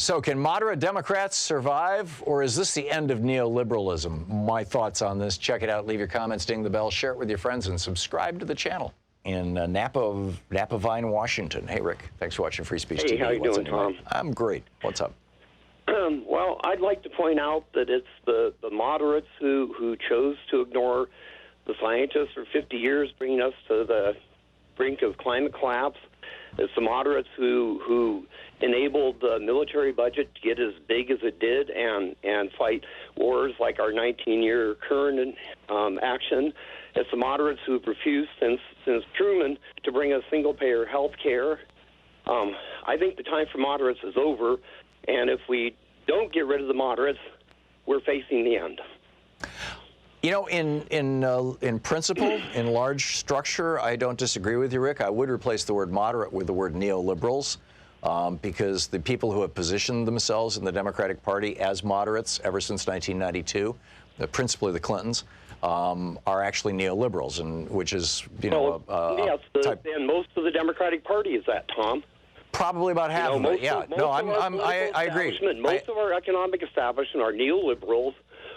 So can moderate Democrats survive, or is this the end of neoliberalism? My thoughts on this. Check it out. Leave your comments, ding the bell, share it with your friends, and subscribe to the channel in Napa Vine, Washington. Hey, Rick. Thanks for watching Free Speech TV. Hey, how you doing, Tom? I'm great. What's up? Well, I'd like to point out that it's the moderates who chose to ignore the scientists for 50 years, bringing us to the brink of climate collapse. It's the moderates who enabled the military budget to get as big as it did and fight wars like our 19-year current action. It's the moderates who have refused since Truman to bring us single-payer health care. I think the time for moderates is over, and if we don't get rid of the moderates, we're facing the end. You know, in principle, in large structure, I don't disagree with you, Rick. I would replace the word moderate with the word neoliberals, because the people who have positioned themselves in the Democratic Party as moderates ever since 1992, principally the Clintons, are actually neoliberals, and which is, you know, and most of the Democratic Party is that, Tom. Probably about half of it. Yeah. No, I agree. Most of our economic establishment are neoliberals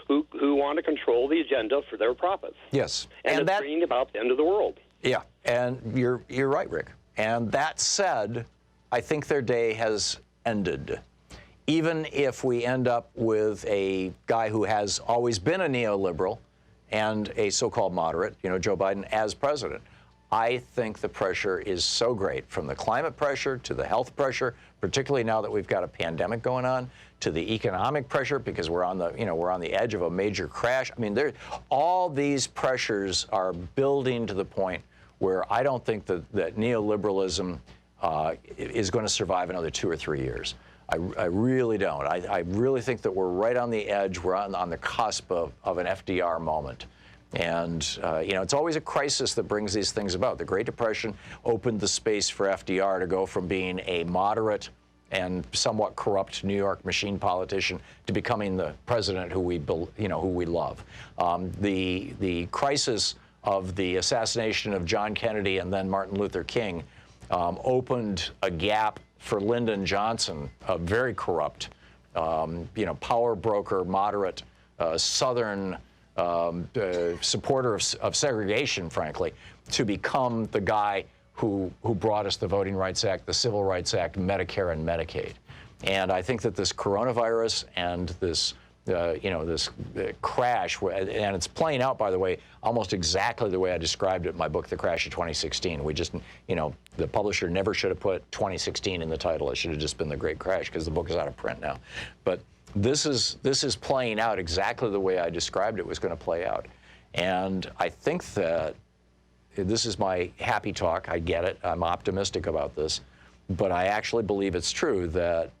who want to control the agenda for their profits. Yes. And it's bringing about the end of the world. Yeah, and you're right, Rick. And that said, I think their day has ended. Even if we end up with a guy who has always been a neoliberal and a so-called moderate, you know, Joe Biden, as president, I think the pressure is so great, from the climate pressure to the health pressure, particularly now that we've got a pandemic going on, to the economic pressure because we're on the edge of a major crash. I mean, all these pressures are building to the point where I don't think that neoliberalism is going to survive another 2 or 3 years. I really don't. I really think that we're right on the edge. We're on the cusp of an FDR moment. And, you know, it's always a crisis that brings these things about. The Great Depression opened the space for FDR to go from being a moderate and somewhat corrupt New York machine politician to becoming the president who we love. The crisis of the assassination of John Kennedy and then Martin Luther King opened a gap for Lyndon Johnson, a very corrupt, power broker, moderate, Southern supporter of segregation, frankly, to become the guy who brought us the Voting Rights Act, the Civil Rights Act, Medicare and Medicaid. And I think that this coronavirus and this, this crash, and it's playing out, by the way, almost exactly the way I described it in my book, The Crash of 2016. We just, the publisher never should have put 2016 in the title. It should have just been The Great Crash, because the book is out of print now. But this is playing out exactly the way I described it was going to play out. And I think that this is my happy talk. I get it. I'm optimistic about this. But I actually believe it's true that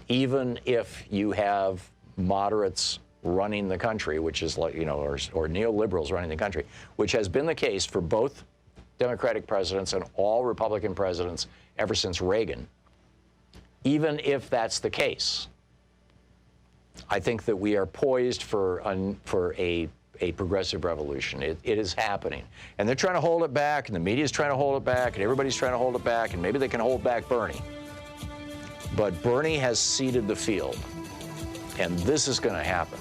even if you have moderates running the country, which is like, or neoliberals running the country, which has been the case for both Democratic presidents and all Republican presidents ever since Reagan, even if that's the case, I think that we are poised for a progressive revolution. It is happening. And they're trying to hold it back, and the media is trying to hold it back, and everybody's trying to hold it back, and maybe they can hold back Bernie. But Bernie has ceded the field, and this is going to happen.